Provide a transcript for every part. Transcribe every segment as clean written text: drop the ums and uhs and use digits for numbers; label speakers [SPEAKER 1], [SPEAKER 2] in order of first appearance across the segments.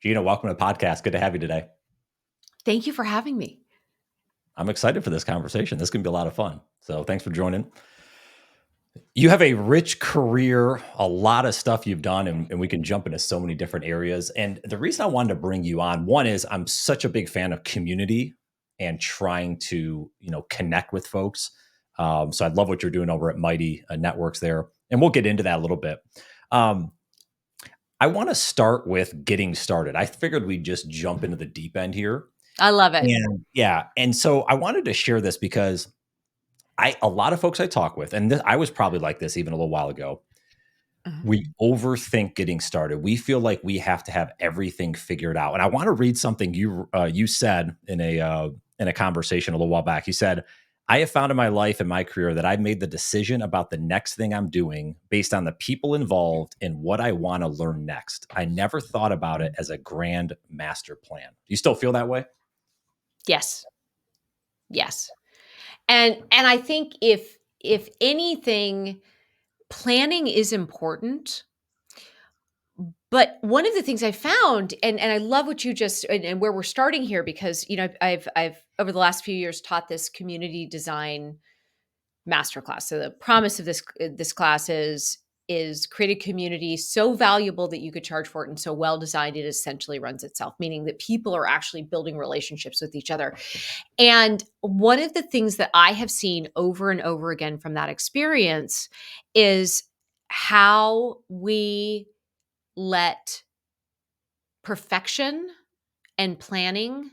[SPEAKER 1] Gina, welcome to the podcast. Good to have you today.
[SPEAKER 2] Thank you for having me.
[SPEAKER 1] I'm excited for this conversation. This can be a lot of fun. So thanks for joining. You have a rich career, a lot of stuff you've done, and we can jump into so many different areas. And the reason I wanted to bring you on, one is I'm such a big fan of community and trying to, connect with folks. So I love what you're doing over at Mighty Networks there. And we'll get into that a little bit. Um, I want to start with getting started. I figured we'd just jump into the deep end here.
[SPEAKER 2] I love it.
[SPEAKER 1] And yeah, and so I wanted to share this because a lot of folks I talk with, and I was probably like this even a little while ago. We overthink getting started. We feel like we have to have everything figured out. And I want to read something you said in a conversation a little while back. You said, "I have found in my life and my career that I've made the decision about the next thing I'm doing based on the people involved and what I want to learn next. I never thought about it as a grand master plan." Do you still feel that way?
[SPEAKER 2] Yes. Yes. And I think if anything, planning is important. But one of the things I found, and I love what you just and where we're starting here, because I've over the last few years taught this community design masterclass. So the promise of this class is create a community so valuable that you could charge for it, and so well designed it essentially runs itself, meaning that people are actually building relationships with each other. And one of the things that I have seen over and over again from that experience is how we let perfection and planning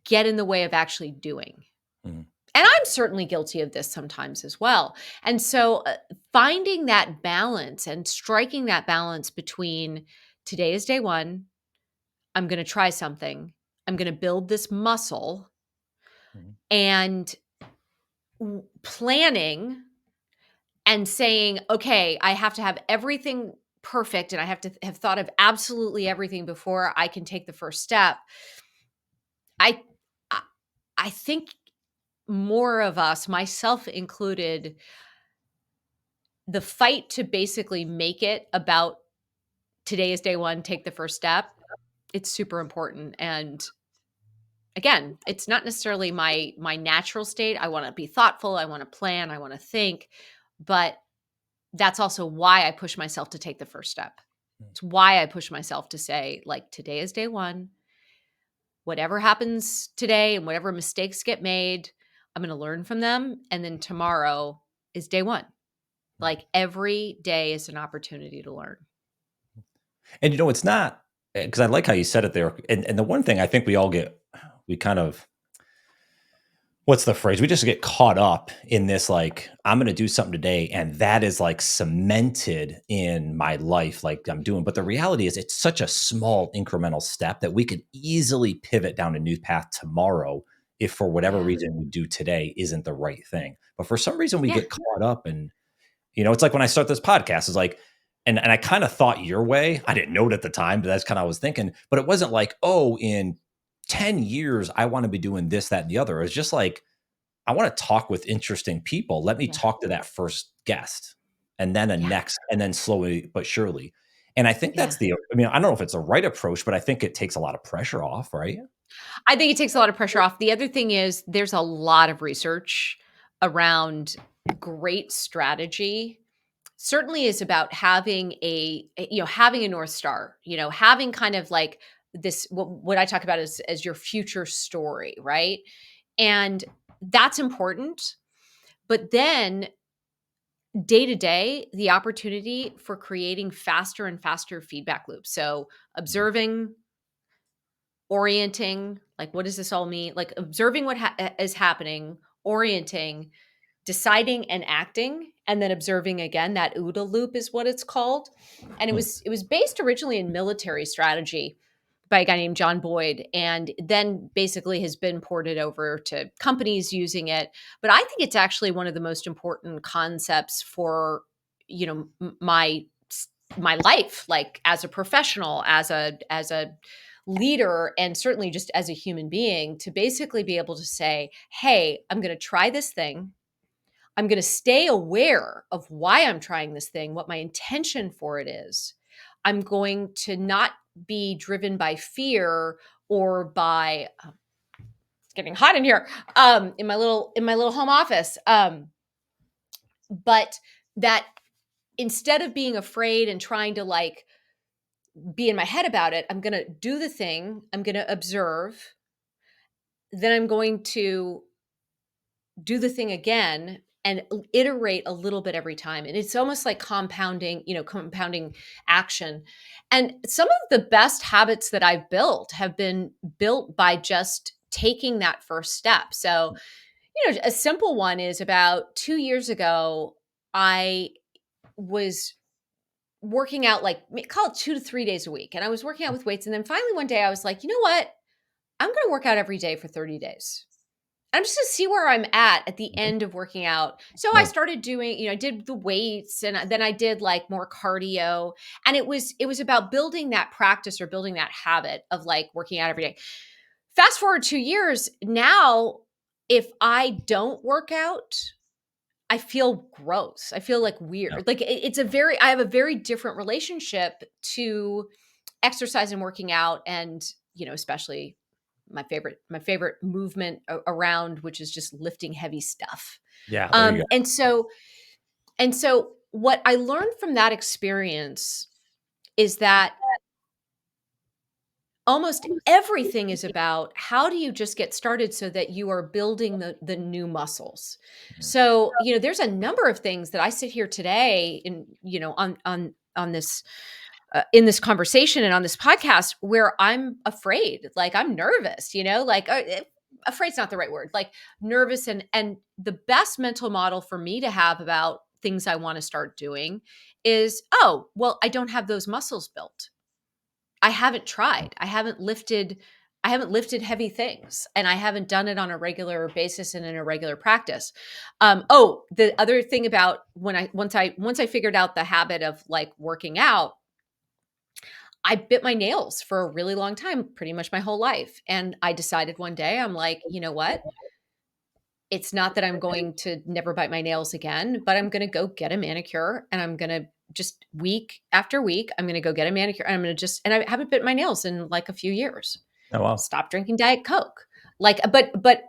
[SPEAKER 2] get in the way of actually doing.
[SPEAKER 1] Mhm.
[SPEAKER 2] And I'm certainly guilty of this sometimes as well. And so finding that balance and striking that balance between today is day one, I'm going to try something, I'm going to build this muscle,
[SPEAKER 1] Mhm.
[SPEAKER 2] and planning and saying, okay, I have to have everything perfect and I have to have thought of absolutely everything before I can take the first step. I I I think more of us, myself included, the fight to basically make it about today is day one, take the first step. It's super important. And again, it's not necessarily my natural state. I want to be thoughtful, I want to plan, I want to think, but that's also why I push myself to take the first step. It's why I push myself to say, like, today is day one. Whatever happens today and whatever mistakes get made, I'm going to learn from them. And then tomorrow is day one. Like, every day is an opportunity to learn.
[SPEAKER 1] And it's not, because I like how you said it there. And the one thing I think we kind of, what's the phrase? We just get caught up in this, like, I'm going to do something today. And that is like cemented in my life, like I'm doing. But the reality is it's such a small incremental step that we could easily pivot down a new path tomorrow if for whatever
[SPEAKER 2] Yeah.
[SPEAKER 1] reason we do today isn't the right thing. But for some reason we
[SPEAKER 2] Yeah.
[SPEAKER 1] get caught up, and it's like when I start this podcast, it's like, and I kind of thought your way. I didn't know it at the time, but that's kind of I was thinking. But it wasn't like, oh, in 10 years, I want to be doing this, that, and the other. It's just like, I want to talk with interesting people. Let me
[SPEAKER 2] Yeah.
[SPEAKER 1] talk to that first guest and then a
[SPEAKER 2] Yeah.
[SPEAKER 1] next, and then slowly but surely. And I think
[SPEAKER 2] Yeah.
[SPEAKER 1] I mean, I don't know if it's the right approach, but I think it takes a lot of pressure off, right?
[SPEAKER 2] I think it takes a lot of pressure off. The other thing is there's a lot of research around great strategy. Certainly is about having having a North Star, having kind of like this, what I talk about as your future story, right? And that's important. But then day to day, the opportunity for creating faster and faster feedback loops. So
[SPEAKER 1] Mhm.
[SPEAKER 2] observing, orienting, like, what does this all mean? Like, observing what is happening, orienting, deciding and acting, and then observing again. That OODA loop is what it's called. And it
[SPEAKER 1] Hmm.
[SPEAKER 2] was based originally in military strategy by a guy named John Boyd, and then basically has been ported over to companies using it. But I think it's actually one of the most important concepts for, my life, like as a professional, as a leader, and certainly just as a human being, to basically be able to say, hey, I'm going to try this thing. I'm going to stay aware of why I'm trying this thing, what my intention for it is. I'm going to not be driven by fear or by it's getting hot in here in my little home office. But that instead of being afraid and trying to like be in my head about it, I'm going to do the thing, I'm going to observe, then I'm going to do the thing again and iterate a little bit every time. And it's almost like compounding, compounding action. And some of the best habits that I've built have been built by just taking that first step. So, a simple one is about 2 years ago, I was working out like call it 2 to 3 days a week. And I was working out with weights. And then finally one day I was like, you know what? I'm going to work out every day for 30 days. I'm just to see where I'm at the
[SPEAKER 1] Mhm.
[SPEAKER 2] end of working out. So I
[SPEAKER 1] Yeah.
[SPEAKER 2] started doing, I did the weights and then I did like more cardio. And it was about building that practice or building that habit of like working out every day. Fast forward 2 years, now if I don't work out, I feel gross. I feel like
[SPEAKER 1] Yeah.
[SPEAKER 2] weird. Like I have a very different relationship to exercise and working out and, especially my favorite movement around, which is just lifting heavy stuff.
[SPEAKER 1] Yeah. There you go.
[SPEAKER 2] And so what I learned from that experience is that almost everything is about how do you just get started so that you are building the new muscles.
[SPEAKER 1] Mhm.
[SPEAKER 2] So, there's a number of things that I sit here today in, on this in this conversation and on this podcast where I'm afraid, like I'm nervous, like afraid's not the right word, like nervous. And the best mental model for me to have about things I want to start doing is, oh, well, I don't have those muscles built. I haven't tried. I haven't lifted heavy things and I haven't done it on a regular basis and in a regular practice. The other thing about once I figured out the habit of like working out, I bit my nails for a really long time, pretty much my whole life. And I decided one day, I'm like, you know what? It's not that I'm going to never bite my nails again, but I'm going to go get a manicure and I'm going to just week after week, I'm going to go get a manicure and I'm going to and I haven't bit my nails in like a few years.
[SPEAKER 1] Oh, wow.
[SPEAKER 2] Stop drinking Diet Coke. Like, but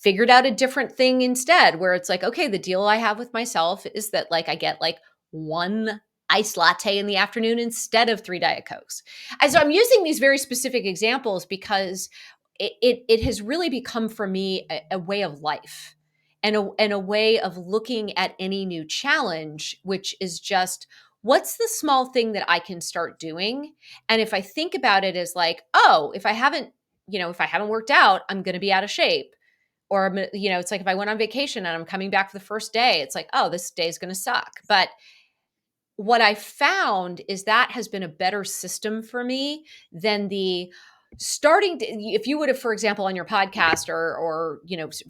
[SPEAKER 2] figured out a different thing instead where it's like, okay, the deal I have with myself is that like I get like one iced latte in the afternoon instead of three Diet Cokes. And so I'm using these very specific examples because it has really become for me a way of life and a way of looking at any new challenge, which is just what's the small thing that I can start doing? And if I think about it as like, oh, if I haven't worked out, I'm going to be out of shape. Or, it's like if I went on vacation and I'm coming back for the first day, it's like, oh, this day is going to suck. But what I found is that has been a better system for me than the starting to, if you would have, for example, on your podcast or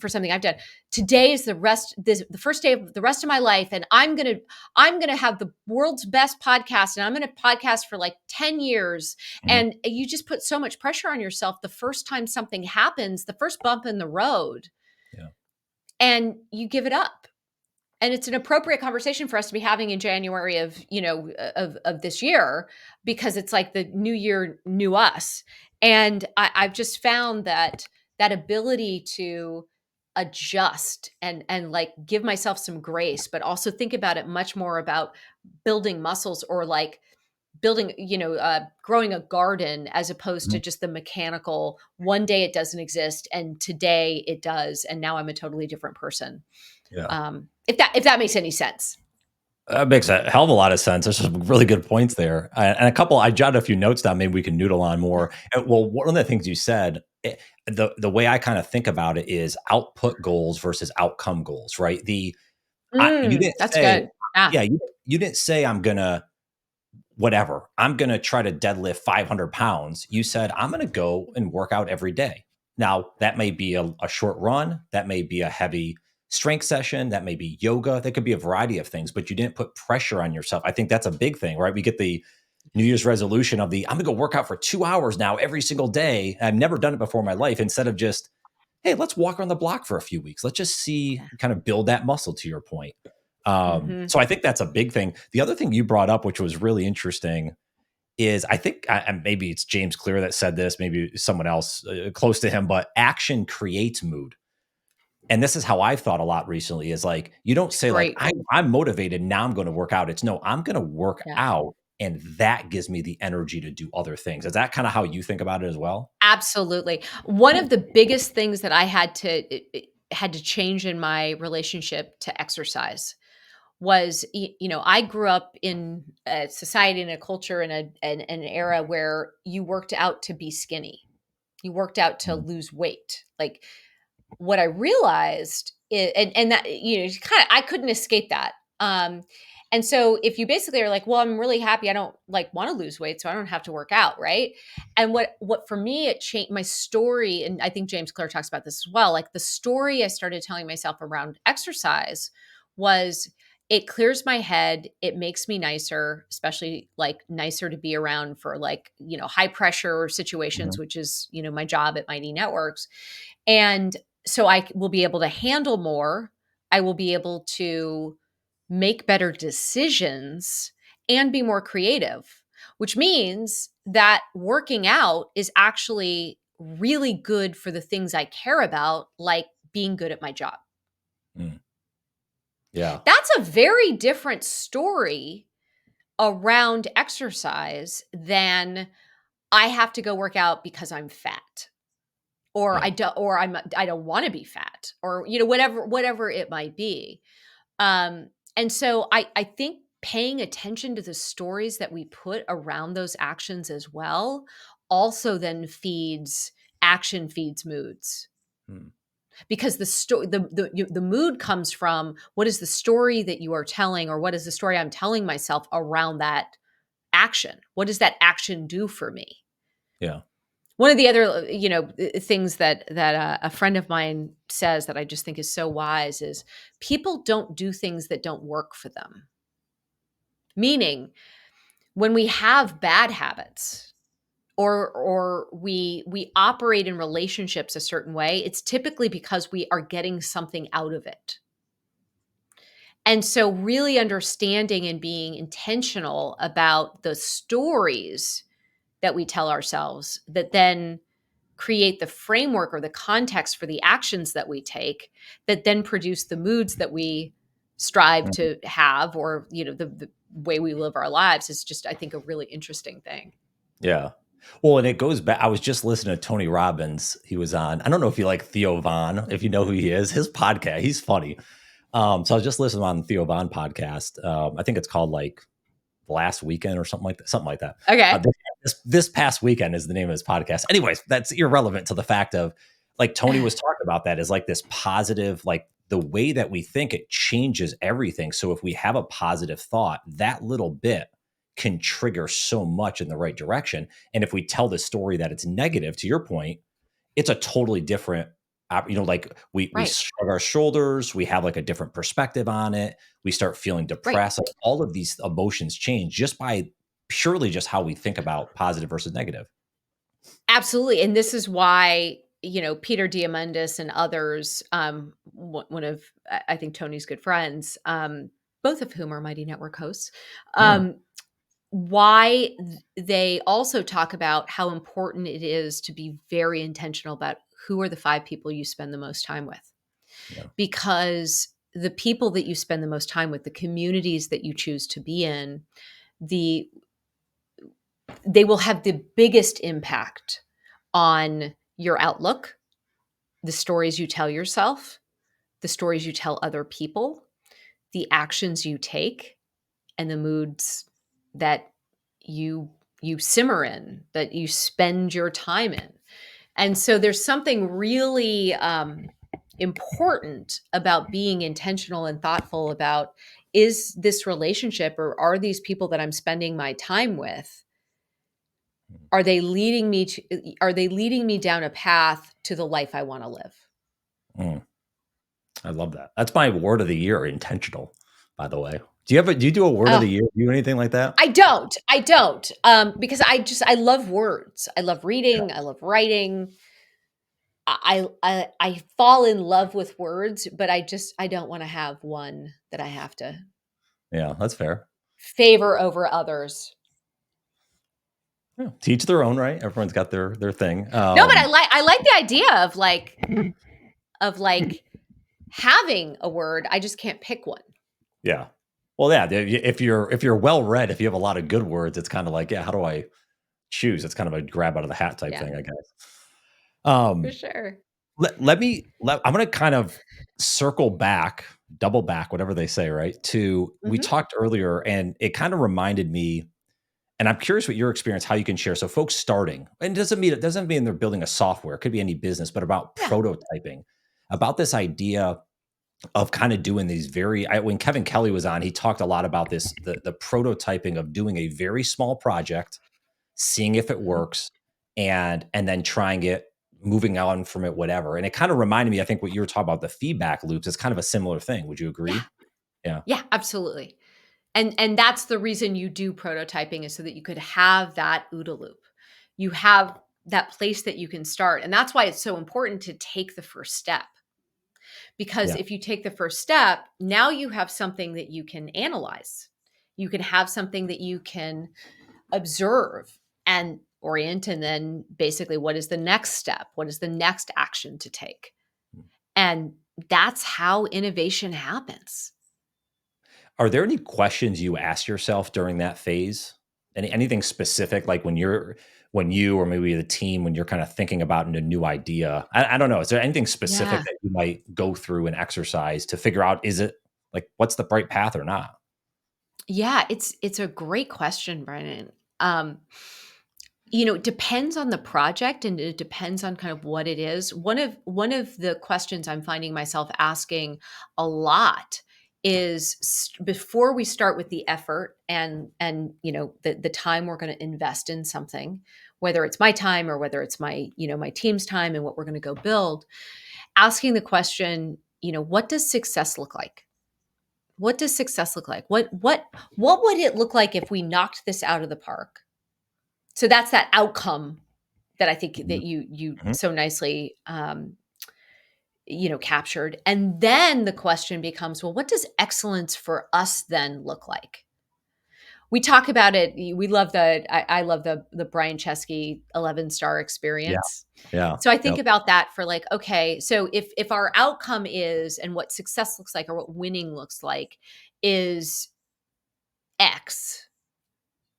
[SPEAKER 2] for something I've done, today is the first day of the rest of my life and I'm gonna have the world's best podcast and I'm gonna podcast for like 10 years.
[SPEAKER 1] Mhm.
[SPEAKER 2] And you just put so much pressure on yourself the first time something happens, the first bump in the road,
[SPEAKER 1] Yeah.
[SPEAKER 2] and you give it up. And it's an appropriate conversation for us to be having in January of this year, because it's like the new year, new us. And I've just found that ability to adjust and like give myself some grace, but also think about it much more about building muscles or like building, growing a garden as opposed to
[SPEAKER 1] Mhm.
[SPEAKER 2] just the mechanical, one day it doesn't exist and today it does. And now I'm a totally different person.
[SPEAKER 1] Yeah.
[SPEAKER 2] If that makes any sense.
[SPEAKER 1] That makes a hell of a lot of sense. There's some really good points there, and a couple. I jotted a few notes down. Maybe we can noodle on more. Well, one of the things you said, the way I kind of think about it is output goals versus outcome goals, right? You didn't
[SPEAKER 2] That's
[SPEAKER 1] say,
[SPEAKER 2] good. Yeah.
[SPEAKER 1] yeah, you didn't say I'm gonna whatever. I'm going to try to deadlift 500 pounds. You said, I'm going to go and work out every day. Now, that may be a short run. That may be a heavy strength session. That may be yoga. That could be a variety of things, but you didn't put pressure on yourself. I think that's a big thing, right? We get the New Year's resolution of I'm going to go work out for 2 hours now every single day. I've never done it before in my life, instead of just, hey, let's walk around the block for a few weeks. Let's just see,
[SPEAKER 2] Yeah.
[SPEAKER 1] kind of build that muscle, to your point.
[SPEAKER 2] Mhm.
[SPEAKER 1] So I think that's a big thing. The other thing you brought up, which was really interesting, is, I think, and maybe it's James Clear that said this, maybe someone else close to him, but action creates mood. And this is how I've thought a lot recently is like, you don't say like,
[SPEAKER 2] Great.
[SPEAKER 1] I'm motivated. Now I'm going to work out. It's no, I'm going to work
[SPEAKER 2] Yeah.
[SPEAKER 1] out. And that gives me the energy to do other things. Is that kind of how you think about it as well?
[SPEAKER 2] Absolutely. One of the biggest things that I had to change in my relationship to exercise was, I grew up in a society and a culture and an era where you worked out to be skinny. You worked out to
[SPEAKER 1] Mm,
[SPEAKER 2] lose weight. Like, what I realized and that, kind of I couldn't escape that. And so if you basically are like, well, I'm really happy, I don't like want to lose weight, so I don't have to work out, right? And what for me it changed my story, and I think James Clear talks about this as well. Like the story I started telling myself around exercise was it clears my head, it makes me nicer, especially like nicer to be around for like, high pressure situations,
[SPEAKER 1] mhm,
[SPEAKER 2] which is, my job at Mighty Networks. And so I will be able to handle more. I will be able to make better decisions and be more creative, which means that working out is actually really good for the things I care about, like being good at my job.
[SPEAKER 1] mm. Yeah.
[SPEAKER 2] That's a very different story around exercise than I have to go work out because I'm fat. Or
[SPEAKER 1] Yeah.
[SPEAKER 2] I don't wanna be fat, or, whatever it might be. And so I think paying attention to the stories that we put around those actions as well, also then feeds moods.
[SPEAKER 1] Mm,
[SPEAKER 2] Because the mood comes from what is the story that you are telling, or what is the story I'm telling myself around that action? What does that action do for me?
[SPEAKER 1] yeah.
[SPEAKER 2] One of the other, things that a friend of mine says that I just think is so wise is people don't do things that don't work for them. Meaning, when we have bad habits or we operate in relationships a certain way, it's typically because we are getting something out of it. And so really understanding and being intentional about the stories that we tell ourselves that then create the framework or the context for the actions that we take that then produce the moods that we strive
[SPEAKER 1] Mhm.
[SPEAKER 2] to have, or the way we live our lives is just, I think, a really interesting thing.
[SPEAKER 1] Yeah. Well, and it goes back. I was just listening to Tony Robbins. He was on, I don't know if you like Theo Vaughn, if you know who he is, his podcast. He's funny. So I was just listening on Theo Vaughn podcast. I think it's called like Last Weekend or something like that. Something like that.
[SPEAKER 2] Okay.
[SPEAKER 1] This past weekend is the name of his podcast. Anyways, that's irrelevant to the fact of like Tony was talking about that is like this positive, like the way that we think it changes everything. So if we have a positive thought, that little bit can trigger so much in the right direction. And if we tell the story that it's negative, to your point, it's a totally different like we
[SPEAKER 2] Right.
[SPEAKER 1] shrug our shoulders, we have like a different perspective on it, we start feeling
[SPEAKER 2] Right.
[SPEAKER 1] depressed, like all of these emotions change just by purely just how we think about positive versus negative.
[SPEAKER 2] Absolutely. And this is why, Peter Diamandis and others, one of, I think, Tony's good friends, both of whom are Mighty Network hosts,
[SPEAKER 1] Mm,
[SPEAKER 2] um, why they also talk about how important it is to be very intentional about who are the 5 people you spend the most time with.
[SPEAKER 1] yeah.
[SPEAKER 2] Because the people that you spend the most time with, the communities that you choose to be in, the they will have the biggest impact on your outlook, the stories you tell yourself, the stories you tell other people, the actions you take, and the moods that you you simmer in, that you spend your time in. And so there's something really important about being intentional and thoughtful about, is this relationship, or are these people that I'm spending my time with, are they leading me down a path to the life I want to live?
[SPEAKER 1] Mm, I love that. That's my word of the year, intentional, by the way. Do you do a word of
[SPEAKER 2] Oh,
[SPEAKER 1] the year? Do you do anything like that?
[SPEAKER 2] I don't, because I love words. I love
[SPEAKER 1] Yeah.
[SPEAKER 2] reading. I love writing. I fall in love with words, but I don't want to have one that I have to
[SPEAKER 1] Yeah, that's fair.
[SPEAKER 2] favor over others.
[SPEAKER 1] Yeah, teach their own, right? Everyone's got their thing.
[SPEAKER 2] No, but I like the idea of like having a word. I just can't pick one.
[SPEAKER 1] Yeah. Well, yeah. If you're well read, if you have a lot of good words, it's kind of like, yeah, how do I choose? It's kind of a grab out of the hat type
[SPEAKER 2] Yeah,
[SPEAKER 1] thing, I guess.
[SPEAKER 2] for
[SPEAKER 1] Um,
[SPEAKER 2] sure.
[SPEAKER 1] I'm going to kind of circle back, double back, whatever they say, right? To we
[SPEAKER 2] Mhm.
[SPEAKER 1] talked earlier, and it kind of reminded me. And I'm curious what your experience, how you can share. So folks starting, and it doesn't mean they're building a software. It could be any business, but about
[SPEAKER 2] Yeah.
[SPEAKER 1] prototyping, about this idea of kind of doing these when Kevin Kelly was on, he talked a lot about this, the prototyping of doing a very small project, seeing if it
[SPEAKER 2] Mhm.
[SPEAKER 1] works, and then trying it, moving on from it, whatever. And it kind of reminded me, I think what you were talking about, the feedback loops, is kind of a similar thing. Would you
[SPEAKER 2] Yeah.
[SPEAKER 1] agree? Yeah.
[SPEAKER 2] Yeah, absolutely. And that's the reason you do prototyping is so that you could have that OODA loop. You have that place that you can start. And that's why it's so important to take the first step. Because
[SPEAKER 1] Yeah.
[SPEAKER 2] if you take the first step, now you have something that you can analyze. You can have something that you can observe and orient. And then basically, what is the next step? What is the next action to take? And that's how innovation happens.
[SPEAKER 1] Are there any questions you ask yourself during that phase? Anything specific, like when you or maybe the team, when you're kind of thinking about a new idea? I don't know. Is there anything specific
[SPEAKER 2] Yeah.
[SPEAKER 1] that you might go through an exercise to figure out, is it like, what's the right path or not?
[SPEAKER 2] Yeah, it's a great question, Brennan. Um, it depends on the project and it depends on kind of what it is. One of the questions I'm finding myself asking a lot is before we start with the effort and the time we're going to invest in something, whether it's my time or whether it's my team's time and what we're going to go build, asking the question, what does success look like? What does success look like? What would it look like if we knocked this out of the park? So that's that outcome that I think
[SPEAKER 1] Mhm,
[SPEAKER 2] that you
[SPEAKER 1] mhm,
[SPEAKER 2] so nicely captured. And then the question becomes, well, what does excellence for us then look like? We talk about it. We love I love the Brian Chesky 11-star
[SPEAKER 1] yeah,
[SPEAKER 2] experience.
[SPEAKER 1] yeah,
[SPEAKER 2] So I think
[SPEAKER 1] yep,
[SPEAKER 2] about that for like, okay, so if our outcome is and what success looks like or what winning looks like is X,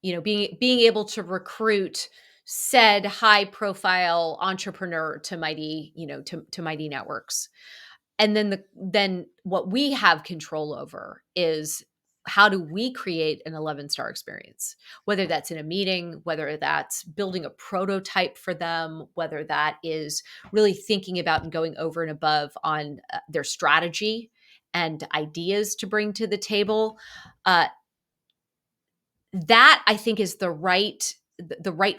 [SPEAKER 2] being able to recruit said high profile entrepreneur to mighty, to mighty networks. And then what we have control over is how do we create an 11-star experience, whether that's in a meeting, whether that's building a prototype for them, whether that is really thinking about and going over and above on their strategy and ideas to bring to the table. That I think is the right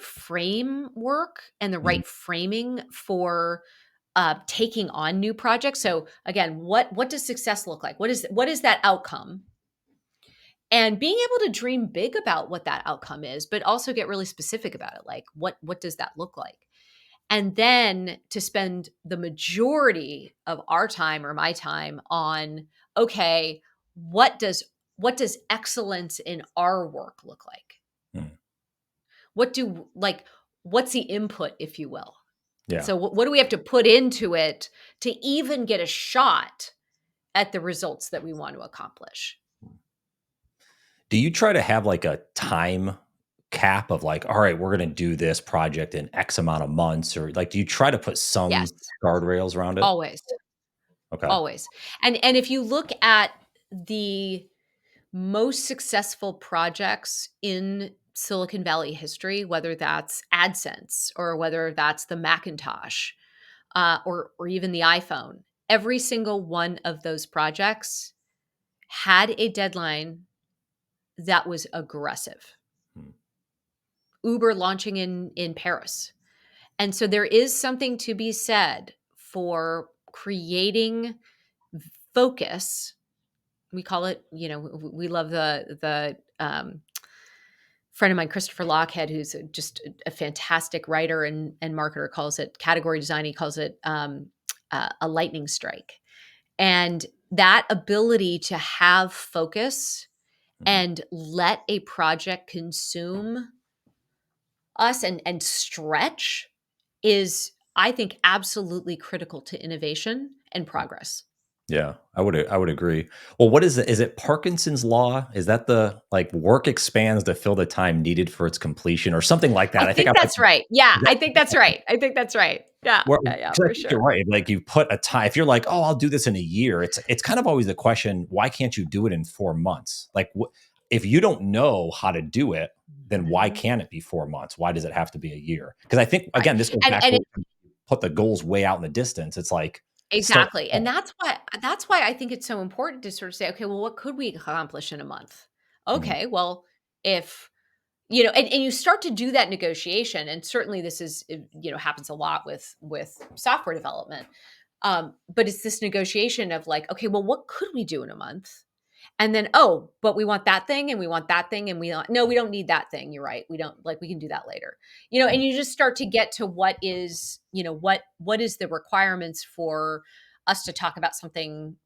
[SPEAKER 2] framework and the
[SPEAKER 1] mhm,
[SPEAKER 2] right framing for taking on new projects. So again, what does success look like? What is that outcome? And being able to dream big about what that outcome is, but also get really specific about it. Like what does that look like? And then to spend the majority of our time or my time on, okay, what does what does excellence in our work look like?
[SPEAKER 1] mm,
[SPEAKER 2] What do like what's the input, if you will?
[SPEAKER 1] yeah.
[SPEAKER 2] So what do we have to put into it to even get a shot at the results that we want to accomplish?
[SPEAKER 1] Do you try to have like a time cap of like, all right, we're going to do this project in X amount of months, or like, do you try to put some
[SPEAKER 2] Yes,
[SPEAKER 1] guardrails around it?
[SPEAKER 2] always.
[SPEAKER 1] Okay.
[SPEAKER 2] Always. And if you look at the most successful projects in Silicon Valley history, whether that's AdSense or whether that's the Macintosh, or even the iPhone, every single one of those projects had a deadline that was aggressive.
[SPEAKER 1] Mm,
[SPEAKER 2] Uber launching in Paris. And so there is something to be said for creating focus. We call it, we love the friend of mine, Christopher Lochhead, who's just a fantastic writer and marketer, calls it category design. He calls it a lightning strike. And that ability to have focus
[SPEAKER 1] mhm,
[SPEAKER 2] and let a project consume us and stretch is, I think, absolutely critical to innovation and progress.
[SPEAKER 1] Yeah, I would agree. Well, what is it? Is it Parkinson's law? Is that the like work expands to fill the time needed for its completion or something like
[SPEAKER 2] I
[SPEAKER 1] that? I think
[SPEAKER 2] think
[SPEAKER 1] I might
[SPEAKER 2] that's
[SPEAKER 1] be
[SPEAKER 2] right. Yeah,
[SPEAKER 1] is
[SPEAKER 2] I think that's right. I think that's right. Yeah,
[SPEAKER 1] Well,
[SPEAKER 2] yeah, yeah,
[SPEAKER 1] 'cause I
[SPEAKER 2] for
[SPEAKER 1] think you're
[SPEAKER 2] sure.
[SPEAKER 1] right. Like you put a time if you're like, "Oh, I'll do this in a year." It's kind of always the question, why can't you do it in 4 months? Like if you don't know how to do it, then why
[SPEAKER 2] Mhm.
[SPEAKER 1] can't it be 4 months? Why does it have to be a year? Because I think
[SPEAKER 2] Right.
[SPEAKER 1] again, this goes back
[SPEAKER 2] And
[SPEAKER 1] to put the goals way out in the distance. It's like start
[SPEAKER 2] exactly, and
[SPEAKER 1] small.
[SPEAKER 2] that's why I think it's so important to sort of say, "Okay, well, what could we accomplish in a month?"
[SPEAKER 1] Mhm.
[SPEAKER 2] Okay, well, if you know, and you start to do that negotiation, and certainly this is, happens a lot with software development, but it's this negotiation of like, "Okay, well, what could we do in a month?" And then, "Oh, but we want that thing, and we want that thing, and we want no, we don't need that thing, you're right, we don't like, we can do that later." And you just start to get to what is, what is the requirements for us to talk about something,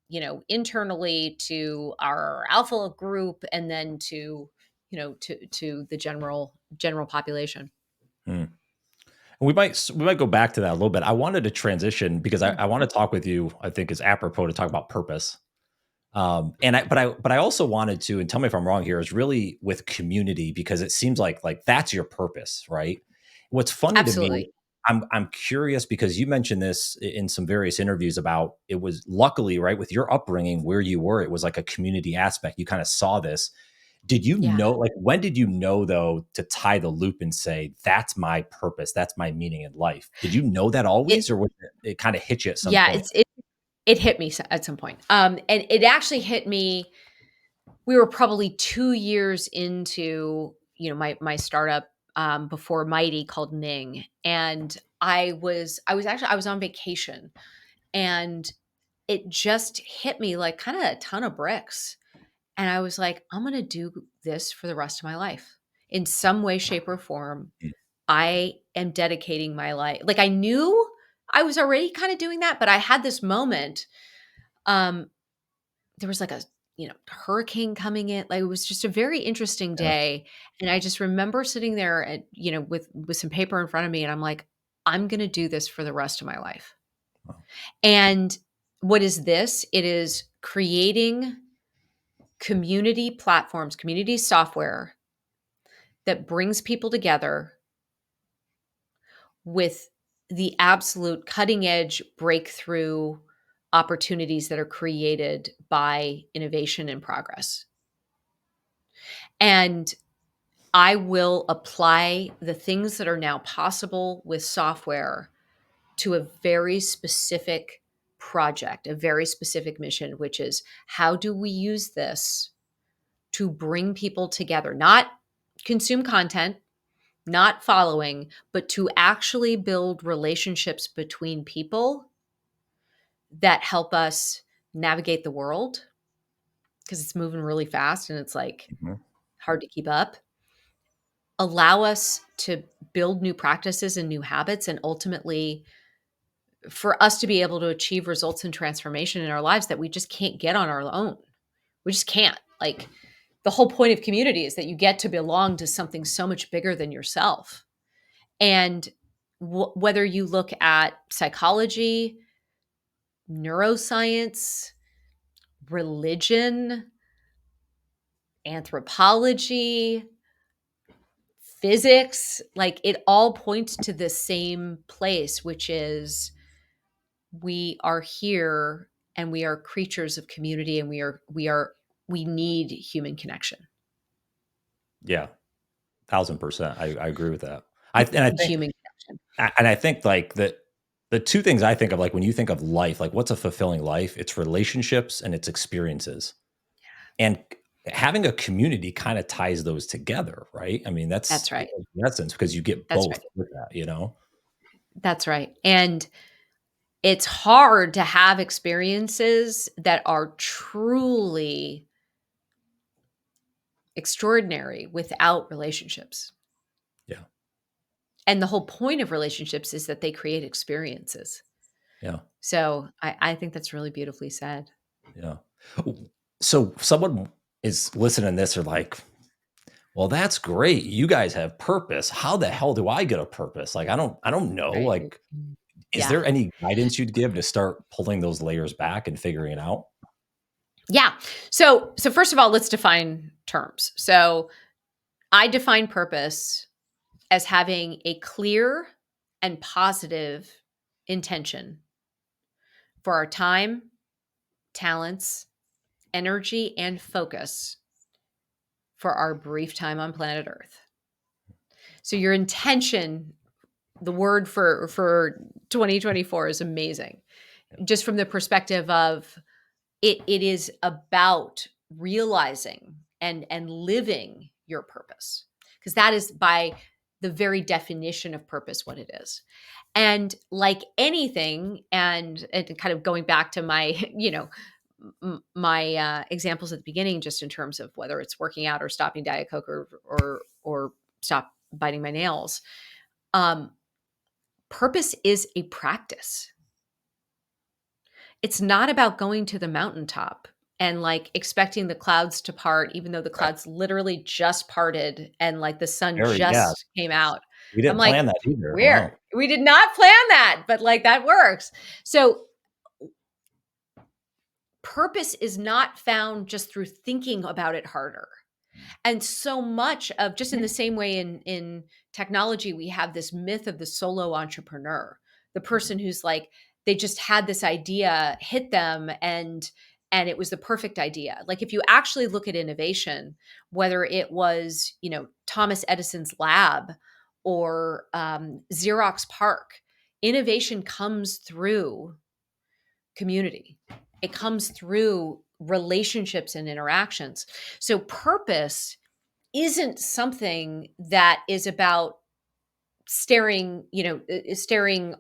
[SPEAKER 2] internally to our alpha group and then to the general population.
[SPEAKER 1] Mm. We might go back to that a little bit. I wanted to transition because
[SPEAKER 2] Mm,
[SPEAKER 1] I want to talk with you, I think is apropos to talk about purpose. And I also wanted to, and tell me if I'm wrong here, is really with community because it seems like that's your purpose, right? What's funny to me,
[SPEAKER 2] absolutely.
[SPEAKER 1] I'm curious because you mentioned this in some various interviews about it was luckily, right, with your upbringing where you were, it was like a community aspect. You kind of saw this. Did you
[SPEAKER 2] Yeah.
[SPEAKER 1] know, like, when did you know though to tie the loop and say, that's my purpose, that's my meaning in life? Did you know that
[SPEAKER 2] It
[SPEAKER 1] always, or was it kind of hit you at some
[SPEAKER 2] yeah,
[SPEAKER 1] point?
[SPEAKER 2] it hit me at some point. And it actually hit me. We were probably 2 years into, my startup, before Mighty, called Ning, and I was on vacation, and it just hit me like kinda a ton of bricks, and I was like, "I'm gonna do this for the rest of my life. In some way, shape, or form,
[SPEAKER 1] Mm,
[SPEAKER 2] I am dedicating my life." Like, I knew I was already kinda doing that, but I had this moment, um, there was like a, hurricane coming in, like, it was just a very interesting
[SPEAKER 1] yeah.
[SPEAKER 2] day, and I just remember sitting there and, with some paper in front of me, and I'm like, "I'm gonna do this for the rest of my life."
[SPEAKER 1] Wow.
[SPEAKER 2] And what is this? It is creating community platforms, community software that brings people together with the absolute cutting edge breakthrough opportunities that are created by innovation and progress. And I will apply the things that are now possible with software to a very specific project, a very specific mission, which is how do we use this to bring people together, not consume content, not following, but to actually build relationships between people that help us navigate the world because it's moving really fast and it's like
[SPEAKER 1] Mhm.
[SPEAKER 2] hard to keep up. Allow us to build new practices and new habits, and ultimately for us to be able to achieve results and transformation in our lives that we just can't get on our own. We just can't. Like, the whole point of community is that you get to belong to something so much bigger than yourself. And whether you look at psychology, neuroscience, religion, anthropology, physics, like, it all points to the same place, which is we are here and we are creatures of community, and we need human connection.
[SPEAKER 1] Yeah. 1,000%. I agree with that.
[SPEAKER 2] We
[SPEAKER 1] And I
[SPEAKER 2] need
[SPEAKER 1] think
[SPEAKER 2] human connection.
[SPEAKER 1] and I think like the 2 things I think of, like when you think of life, like what's a fulfilling life? It's relationships and it's experiences. And having a community kind of ties those together, right? I mean, that's
[SPEAKER 2] That's right.
[SPEAKER 1] in essence because you get
[SPEAKER 2] That's
[SPEAKER 1] both
[SPEAKER 2] right.
[SPEAKER 1] with that, you know?
[SPEAKER 2] That's right. And it's hard to have experiences that are truly extraordinary without relationships.
[SPEAKER 1] Yeah.
[SPEAKER 2] And the whole point of relationships is that they create experiences.
[SPEAKER 1] Yeah.
[SPEAKER 2] So I think that's really beautifully said.
[SPEAKER 1] Yeah. So someone is listening to this, or like, Well, that's great. You guys have purpose. How the hell do I get a purpose? Like, I don't know.
[SPEAKER 2] Right.
[SPEAKER 1] Like, is
[SPEAKER 2] Yeah.
[SPEAKER 1] there any guidance you'd give to start pulling those layers back and figuring it out?
[SPEAKER 2] Yeah. So first of all, let's define terms. So I define purpose as having a clear and positive intention for our time, talents, energy, and focus for our brief time on planet Earth. So your intention, the word for 2024 is amazing. Just from the perspective of it is about realizing and living your purpose. Because that is by the very definition of purpose what it is. And like anything, and kind of going back to my, my examples at the beginning, just in terms of whether it's working out or stopping Diet Coke or stop biting my nails, um, purpose is a practice. It's not about going to the mountaintop and like expecting the clouds to part, even though the
[SPEAKER 1] Right.
[SPEAKER 2] clouds literally just parted and like the sun
[SPEAKER 1] Yeah.
[SPEAKER 2] just came out.
[SPEAKER 1] We
[SPEAKER 2] I'm
[SPEAKER 1] didn't
[SPEAKER 2] like,
[SPEAKER 1] plan that either.
[SPEAKER 2] where?
[SPEAKER 1] Wow.
[SPEAKER 2] We did not plan that, but like that works. So purpose is not found just through thinking about it harder. And so much of, just in the same way in technology, we have this myth of the solo entrepreneur, the person who's like, they just had this idea hit them, and it was the perfect idea. Like if you actually look at innovation, whether it was, Thomas Edison's lab or Xerox PARC, innovation comes through community. It comes through relationships and interactions. So purpose isn't something that is about staring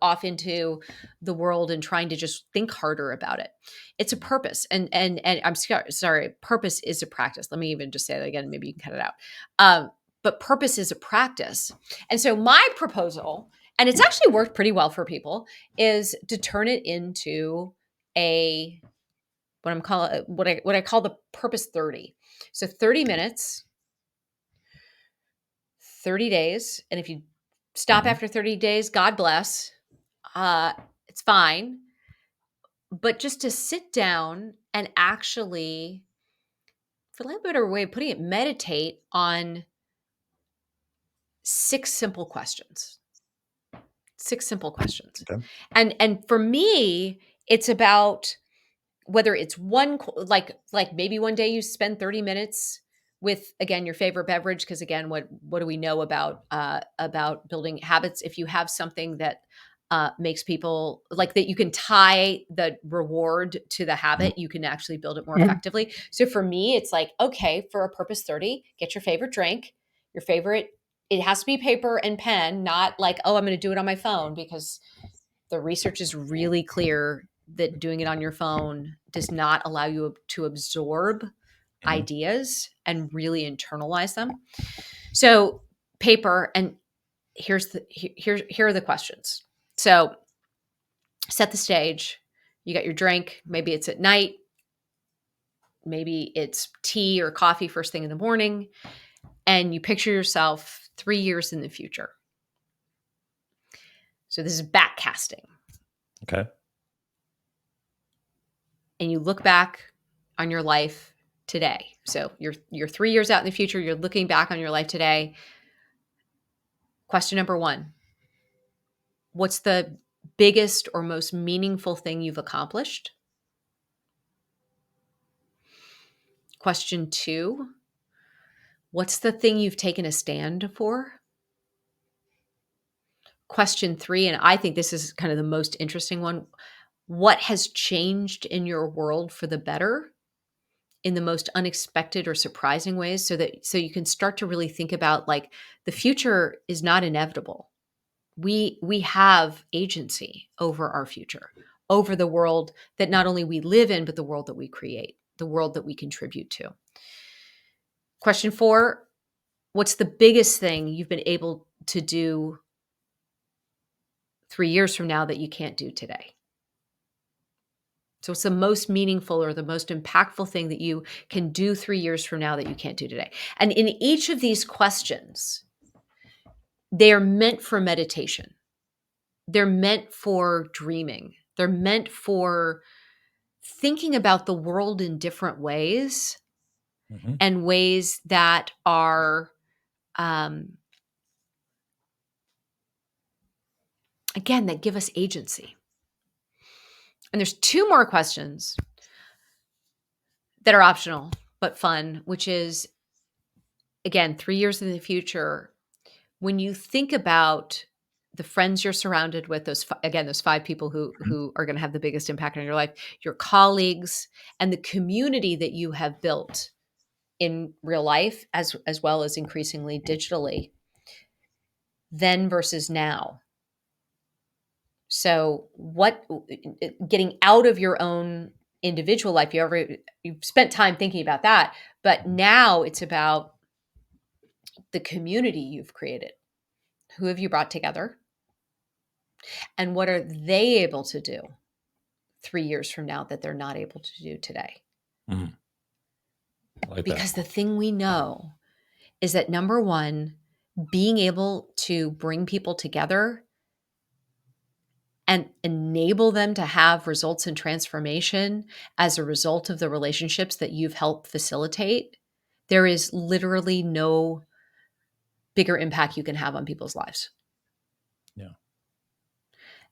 [SPEAKER 2] off into the world and trying to just think harder about it. It's a purpose. And I'm sorry, purpose is a practice. Let me even just say that again. Maybe you can cut it out. But purpose is a practice. And so my proposal, and it's actually worked pretty well for people, is to turn it into a what I call the purpose 30. So 30 minutes, 30 days. And if you stop
[SPEAKER 1] Mhm.
[SPEAKER 2] after 30 days, God bless. It's fine. But just to sit down and actually, for lack of a better way of putting it, meditate on 6 simple questions. 6 simple questions.
[SPEAKER 1] Okay.
[SPEAKER 2] And for me, it's about whether it's like maybe one day you spend 30 minutes with, again, your favorite beverage, because again, what do we know about building habits? If you have something that makes people like that, you can tie the reward to the
[SPEAKER 1] Mhm.
[SPEAKER 2] habit, you can actually build it more effectively. So for me, it's like, okay, for a purpose 30, get your favorite drink, your favorite, it has to be paper and pen, not like, oh, I'm going to do it on my phone, because the research is really clear that doing it on your phone does not allow you to absorb
[SPEAKER 1] Mhm.
[SPEAKER 2] ideas and really internalize them. So paper, and here are the questions. So set the stage. You got your drink. Maybe it's at night. Maybe it's tea or coffee first thing in the morning. And you picture yourself 3 years in the future. So this is backcasting.
[SPEAKER 1] Okay.
[SPEAKER 2] And you look back on your life today. So you're 3 years out in the future, you're looking back on your life today. Question number 1. What's the biggest or most meaningful thing you've accomplished? Question 2. What's the thing you've taken a stand for? Question 3, and I think this is kind of the most interesting one. What has changed in your world for the better in the most unexpected or surprising ways, so you can start to really think about, like, the future is not inevitable. We have agency over our future, over the world that not only we live in, but the world that we create, the world that we contribute to. Question 4, what's the biggest thing you've been able to do 3 years from now that you can't do today? So it's the most meaningful or the most impactful thing that you can do 3 years from now that you can't do today. And in each of these questions, they are meant for meditation. They're meant for dreaming. They're meant for thinking about the world in different ways
[SPEAKER 1] Mhm.
[SPEAKER 2] and ways that are, um, again, that give us agency. And there's 2 more questions that are optional but fun, which is, again, 3 years in the future, when you think about the friends you're surrounded with, those 5 people
[SPEAKER 1] Mhm.
[SPEAKER 2] who are gonna have the biggest impact on your life, your colleagues, and the community that you have built in real life as well as increasingly digitally, then versus now. So what getting out of your own individual life, you've spent time thinking about that, but now it's about the community you've created. Who have you brought together? And what are they able to do 3 years from now that they're not able to do today?
[SPEAKER 1] Mhm. I like that.
[SPEAKER 2] Because the thing we know is that number 1, being able to bring people together and enable them to have results and transformation as a result of the relationships that you've helped facilitate, there is literally no bigger impact you can have on people's lives.
[SPEAKER 1] Yeah.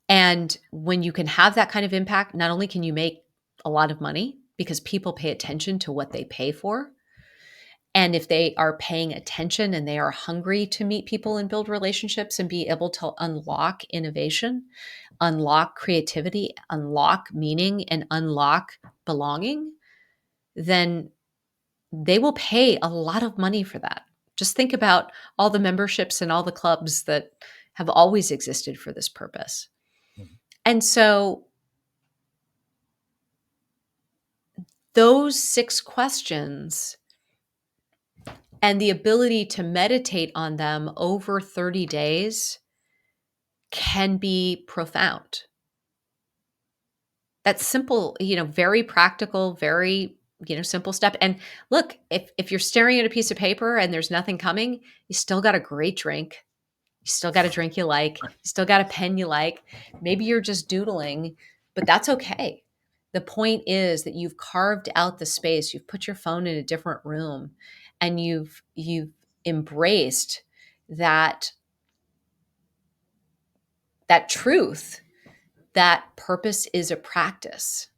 [SPEAKER 2] And when you can have that kind of impact, not only can you make a lot of money because people pay attention to what they pay for, and if they are paying attention and they are hungry to meet people and build relationships and be able to unlock innovation, unlock creativity, unlock meaning, and unlock belonging, then they will pay a lot of money for that. Just think about all the memberships and all the clubs that have always existed for this purpose.
[SPEAKER 1] Mhm.
[SPEAKER 2] And so those 6 questions and the ability to meditate on them over 30 days can be profound. That's simple, very practical, very, simple step. And look, if you're staring at a piece of paper and there's nothing coming, you still got a great drink. You still got a drink you like. You still got a pen you like. Maybe you're just doodling, but that's okay. The point is that you've carved out the space. You've put your phone in a different room and you've embraced that that truth that purpose is a practice.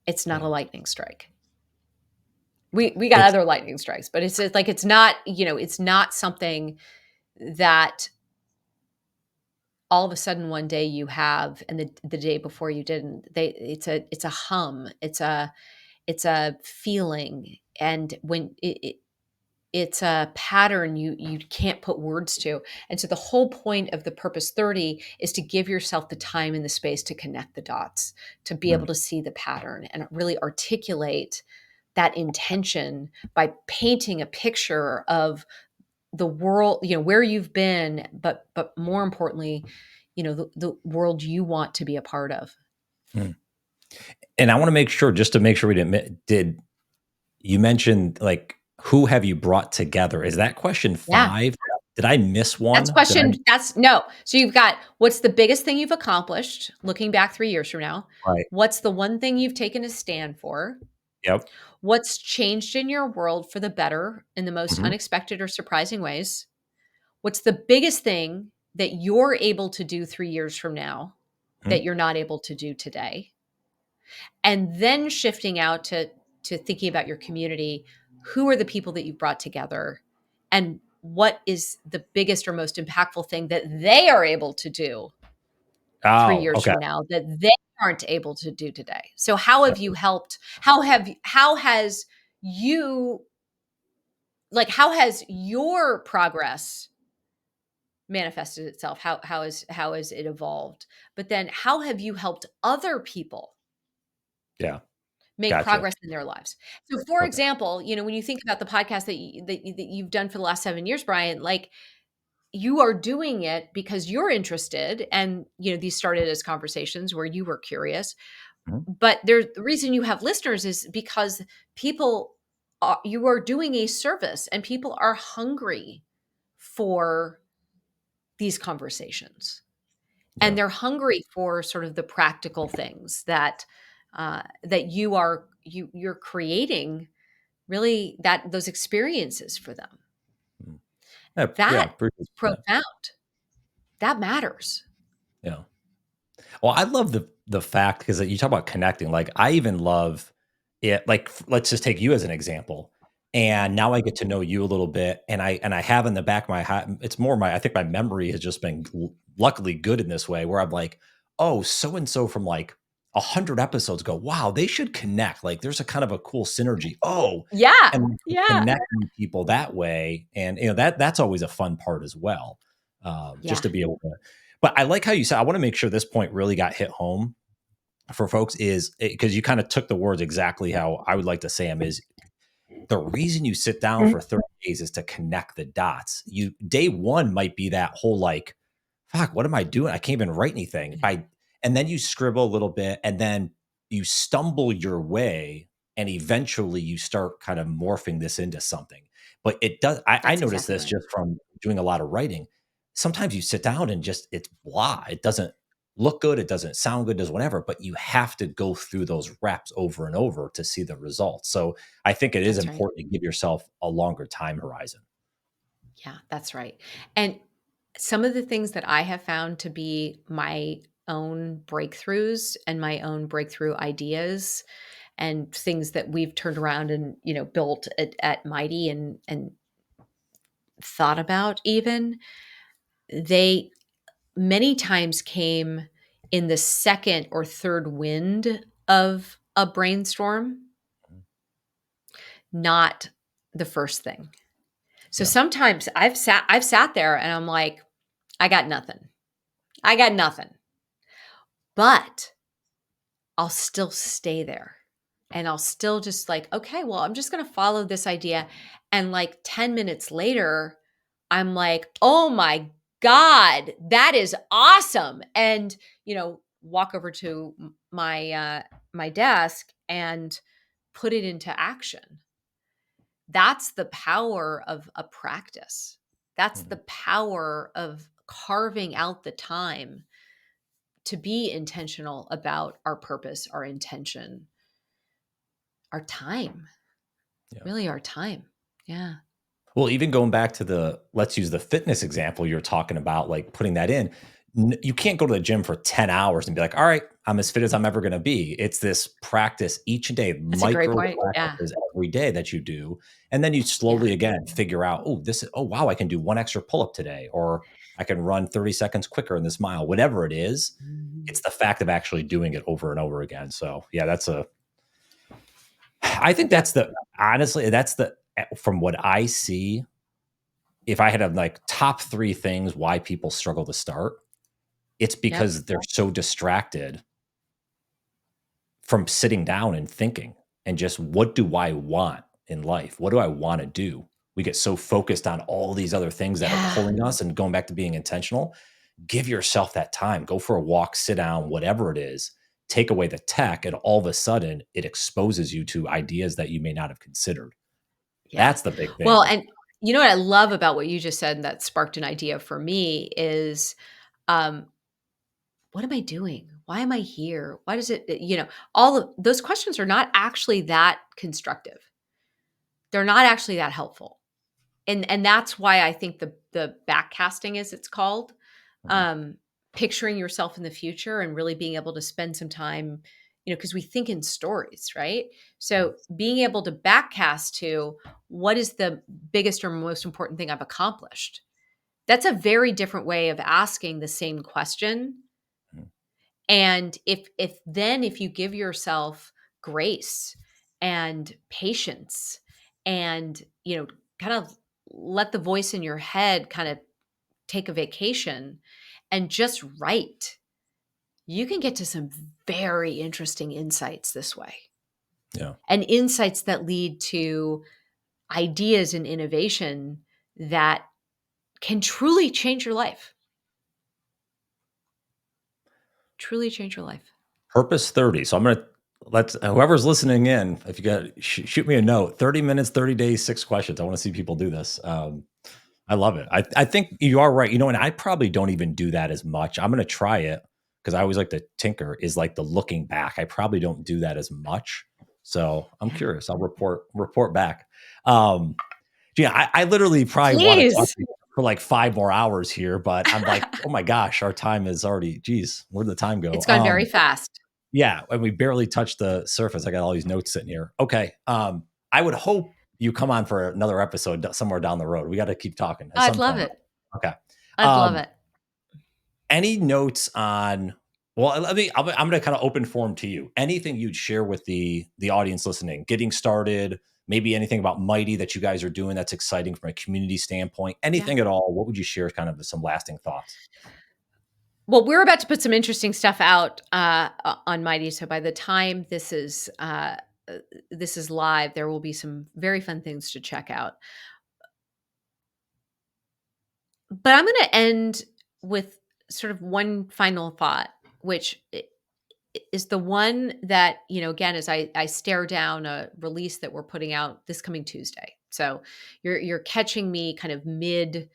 [SPEAKER 2] It's not a
[SPEAKER 1] Yeah.
[SPEAKER 2] lightning strike. We got
[SPEAKER 1] It's
[SPEAKER 2] other lightning strikes, but it's just like it's not, it's not something that all of a sudden one day you have and the day before you didn't. It's a hum. It's a feeling. And when it's a pattern you can't put words to. And so the whole point of the Purpose 30 is to give yourself the time and the space to connect the dots, to be able
[SPEAKER 1] mm,
[SPEAKER 2] to see the pattern and really articulate that intention by painting a picture of the world, where you've been, but more importantly, the world you want to be a part of.
[SPEAKER 1] mm. And I wanna make sure just to make sure we didn't did you mentioned, like, who have you brought together? Is that question
[SPEAKER 2] Yeah.
[SPEAKER 1] 5? Did I miss
[SPEAKER 2] That's
[SPEAKER 1] one? Did I
[SPEAKER 2] question that's no. So you've got what's the biggest thing you've accomplished looking back 3 years from now?
[SPEAKER 1] Right.
[SPEAKER 2] What's the one thing you've taken a stand for?
[SPEAKER 1] Yep.
[SPEAKER 2] What's changed in your world for the better in the most
[SPEAKER 1] Mhm.
[SPEAKER 2] unexpected or surprising ways? What's the biggest thing that you're able to do 3 years from now
[SPEAKER 1] Mhm.
[SPEAKER 2] that you're not able to do today? And then shifting out to thinking about your community, who are the people that you've brought together and what is the biggest or most impactful thing that they are able to do 3
[SPEAKER 1] Oh,
[SPEAKER 2] years
[SPEAKER 1] okay.
[SPEAKER 2] from now that they aren't able to do today. So how have you helped how has you how has your progress manifested itself? How has it evolved? But then how have you helped other people
[SPEAKER 1] Yeah.
[SPEAKER 2] make
[SPEAKER 1] Gotcha.
[SPEAKER 2] progress in their lives? So for
[SPEAKER 1] Okay.
[SPEAKER 2] example, when you think about the podcast that you've done for the last 7 years, Brian, like you are doing it because you're interested and these started as conversations where you were curious,
[SPEAKER 1] Mhm.
[SPEAKER 2] But there's the reason you have listeners is because people you are doing a service and people are hungry for these conversations. And
[SPEAKER 1] Yeah.
[SPEAKER 2] they're hungry for sort of the practical things that that you're creating really that those experiences for them.
[SPEAKER 1] Mm. Yeah, yeah,
[SPEAKER 2] That
[SPEAKER 1] appreciate
[SPEAKER 2] is
[SPEAKER 1] that.
[SPEAKER 2] profound. That matters.
[SPEAKER 1] Yeah. Well, I love the fact because you talk about connecting. Like I even love it. Like let's just take you as an example.
[SPEAKER 2] Mhm.
[SPEAKER 1] And now I get to know you a little bit, and I have in the back of my head. It's more my I think my memory has just been luckily good in this way, where I'm like, oh, so and so from like 100 episodes ago. Wow, they should connect. Like there's a kind of a cool synergy. Oh,
[SPEAKER 2] Yeah.
[SPEAKER 1] and
[SPEAKER 2] Yeah.
[SPEAKER 1] connecting people that way, and that's always a fun part as well.
[SPEAKER 2] Yeah.
[SPEAKER 1] Just to be able to but I like how you said, I want to make sure this point really got hit home for folks is because you kind of took the words exactly how I would like to say them is the reason you sit down for 30 days is to connect the dots. You day one might be that whole like, fuck, what am I doing? I can't even write anything. And then you scribble a little bit and then you stumble your way and eventually you start kind of morphing this into something. But it does, I
[SPEAKER 2] That's
[SPEAKER 1] noticed
[SPEAKER 2] exactly
[SPEAKER 1] this
[SPEAKER 2] right.
[SPEAKER 1] just from doing a lot of writing. Sometimes you sit down and just it's blah. It doesn't look good, it doesn't sound good, does whatever, but you have to go through those reps over and over to see the results. So I think it is
[SPEAKER 2] That's right.
[SPEAKER 1] important to give yourself a longer time horizon.
[SPEAKER 2] Yeah, that's right. And some of the things that I have found to be my own breakthroughs and my own breakthrough ideas and things that we've turned around and, built at Mighty and thought about even, they many times came in the second or third wind of a brainstorm, not the first thing. So
[SPEAKER 1] Yeah.
[SPEAKER 2] sometimes I've sat there and I'm like, I got nothing. I got nothing. But I'll still stay there. And I'll still just like, okay, well, I'm just going to follow this idea. And like 10 minutes later, I'm like, oh my God, that is awesome. And, walk over to my desk and put it into action. That's the power of a practice. That's the
[SPEAKER 1] Mhm.
[SPEAKER 2] power of carving out the time to be intentional about our purpose, our intention, our time,
[SPEAKER 1] Yeah.
[SPEAKER 2] really our time. Yeah.
[SPEAKER 1] Well, even going back to the let's use the fitness example you're talking about, like putting that in, you can't go to the gym for 10 hours and be like, all right, I'm as fit as I'm ever going to be. It's this practice each day,
[SPEAKER 2] That's a great
[SPEAKER 1] micro
[SPEAKER 2] point. Yeah.
[SPEAKER 1] practices every day that you do. And then you
[SPEAKER 2] Yeah.
[SPEAKER 1] slowly again figure out, oh, this is, oh, wow, I can do one extra pull up today, or I can run 30 seconds quicker in this mile, whatever it is.
[SPEAKER 2] Mhm.
[SPEAKER 1] It's the fact of actually doing it over and over again. So, yeah, I think
[SPEAKER 2] Yep.
[SPEAKER 1] that's honestly, from what I see, if I had a like top 3 things why people struggle to start, it's
[SPEAKER 2] Yep.
[SPEAKER 1] because they're so distracted from sitting down and thinking and just what do I want in life? What do I want to do? We get so focused on all these other things that are
[SPEAKER 2] Yeah.
[SPEAKER 1] pulling us and going back to being intentional. Give yourself that time. Go for a walk, sit down, whatever it is. Take away the tech, and all of a sudden, it exposes you to ideas that you may not have considered.
[SPEAKER 2] Yeah.
[SPEAKER 1] That's the big
[SPEAKER 2] Well,
[SPEAKER 1] thing.
[SPEAKER 2] and you know what I love about what you just said and that sparked an idea for me is um, what am I doing? Why am I here? Why does all of those questions are not actually that constructive. They're not actually that helpful. And that's why I think the backcasting, as it's called,
[SPEAKER 1] Mhm,
[SPEAKER 2] um, picturing yourself in the future and really being able to spend some time, because we think in stories, right?
[SPEAKER 1] mhm,
[SPEAKER 2] So being able to backcast to what is the biggest or most important thing I've accomplished. That's a very different way of asking the same question.
[SPEAKER 1] mhm.
[SPEAKER 2] And if you give yourself grace and patience and, kind of let the voice in your head kind of take a vacation and just write, you can get to some very interesting insights this way.
[SPEAKER 1] Yeah.
[SPEAKER 2] And insights that lead to ideas and innovation that can truly change your life. Truly change your life.
[SPEAKER 1] Purpose 30. So I'm gonna let's whoever's listening in, if you got shoot me a note. 30 minutes, 30 days, 6 questions. I want to see people do this. I love it. I think you are right. And I probably don't even do that as much. I'm gonna try it because I always like to tinker. Is like the looking back. I probably don't do that as much. So I'm
[SPEAKER 2] Yeah.
[SPEAKER 1] curious. I'll report back. Um, yeah, I literally probably want to talk
[SPEAKER 2] Please.
[SPEAKER 1] to you for like 5 more hours here, but I'm like, oh my gosh, our time is already. Geez, where'd the time go?
[SPEAKER 2] It's gone very fast.
[SPEAKER 1] Yeah, and we barely touched the surface. I got all these notes sitting here. Okay. I would hope you come on for another episode somewhere down the road. We got to keep talking at
[SPEAKER 2] I'd
[SPEAKER 1] some
[SPEAKER 2] love
[SPEAKER 1] point.
[SPEAKER 2] it.
[SPEAKER 1] Okay.
[SPEAKER 2] I'd love
[SPEAKER 1] Um,
[SPEAKER 2] it.
[SPEAKER 1] any notes on well, I'm going to kind of open form to you. Anything you'd share with the audience listening, getting started, maybe anything about Mighty that you guys are doing that's exciting from a community standpoint,
[SPEAKER 2] Yeah.
[SPEAKER 1] anything at all, what would you share kind of some lasting thoughts?
[SPEAKER 2] Well, we're about to put some interesting stuff out on Mighty. So by the time this is live, there will be some very fun things to check out. But I'm going to end with sort of one final thought, which is the one that, again, as I stare down a release that we're putting out this coming Tuesday. So you're catching me kind of mid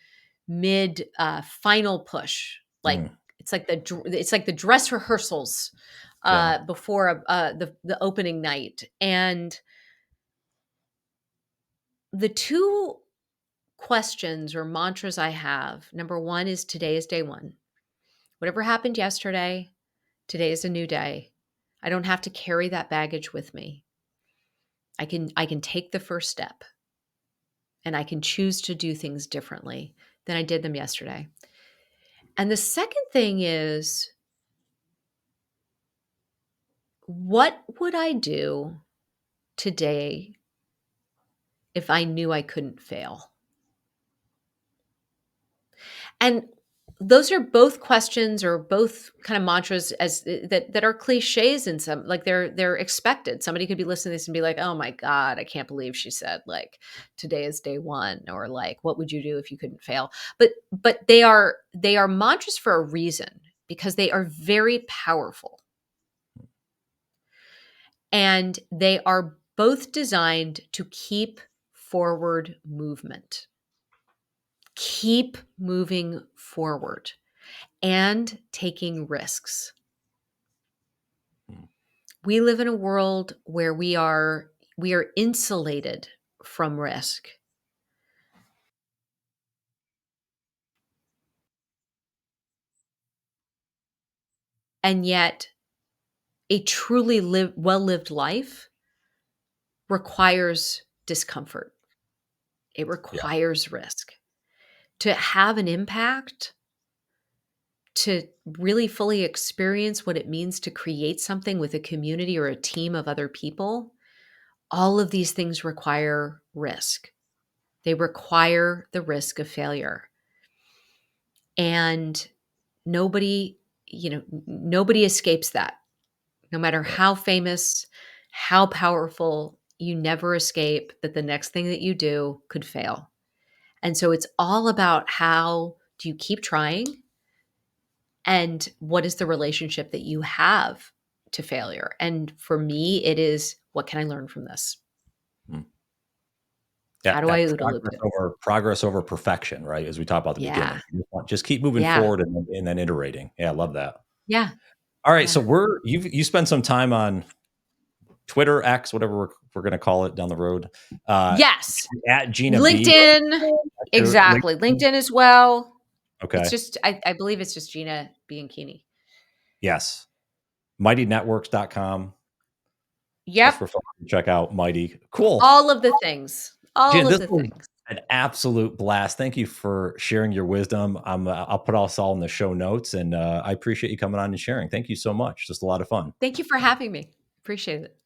[SPEAKER 2] final push. Like
[SPEAKER 1] Mm,
[SPEAKER 2] it's like the dress rehearsals
[SPEAKER 1] yeah.
[SPEAKER 2] before the opening night. And the two questions or mantras I have, number one is today is day one. Whatever happened yesterday, today is a new day. I don't have to carry that baggage with me. I can take the first step and I can choose to do things differently than I did them yesterday. And the second thing is, what would I do today if I knew I couldn't fail? And those are both questions or both kind of mantras as that are cliches in some, like they're expected. Somebody could be listening to this and be like, "Oh my god, I can't believe she said like today is day 1," or like, "What would you do if you couldn't fail?" But they are mantras for a reason because they are very powerful. And they are both designed to keep forward movement. Keep moving forward and taking risks.
[SPEAKER 1] Mm,
[SPEAKER 2] We live in a world where we are insulated from risk. And yet a truly well-lived life requires discomfort. It
[SPEAKER 1] yeah.
[SPEAKER 2] requires risk. To have an impact, to really fully experience what it means to create something with a community or a team of other people, all of these things require risk. They require the risk of failure. And nobody, nobody escapes that. No matter
[SPEAKER 1] Right.
[SPEAKER 2] how famous, how powerful, you never escape that the next thing that you do could fail. And so it's all about how do you keep trying and what is the relationship that you have to failure. And for me, it is what can I learn from this?
[SPEAKER 1] Mm. Yeah,
[SPEAKER 2] How do
[SPEAKER 1] yeah,
[SPEAKER 2] I OODA loop it?
[SPEAKER 1] progress over perfection, right? As we talked about at the
[SPEAKER 2] Yeah.
[SPEAKER 1] beginning. Just keep moving
[SPEAKER 2] Yeah.
[SPEAKER 1] forward and then iterating. Yeah, I love that.
[SPEAKER 2] Yeah.
[SPEAKER 1] All right, so
[SPEAKER 2] Yeah.
[SPEAKER 1] you spend some time on Twitter, X, whatever we're gonna call it down the road. Uh,
[SPEAKER 2] Yes.
[SPEAKER 1] at Gina B.
[SPEAKER 2] LinkedIn.
[SPEAKER 1] That's your
[SPEAKER 2] Exactly.
[SPEAKER 1] LinkedIn?
[SPEAKER 2] LinkedIn as well. It's
[SPEAKER 1] Okay.
[SPEAKER 2] just, I believe it's just Gina Bianchini.
[SPEAKER 1] Yes. MightyNetworks.com. That's
[SPEAKER 2] Yep.
[SPEAKER 1] for folks to check out Mighty. Cool.
[SPEAKER 2] All of the things. All
[SPEAKER 1] Gina,
[SPEAKER 2] of
[SPEAKER 1] this
[SPEAKER 2] the
[SPEAKER 1] was
[SPEAKER 2] things.
[SPEAKER 1] an absolute blast. Thank you for sharing your wisdom. I'll put us all in the show notes, and I appreciate you coming on and sharing. Thank you so much. Just a lot of fun.
[SPEAKER 2] Thank you for having me. Appreciate it.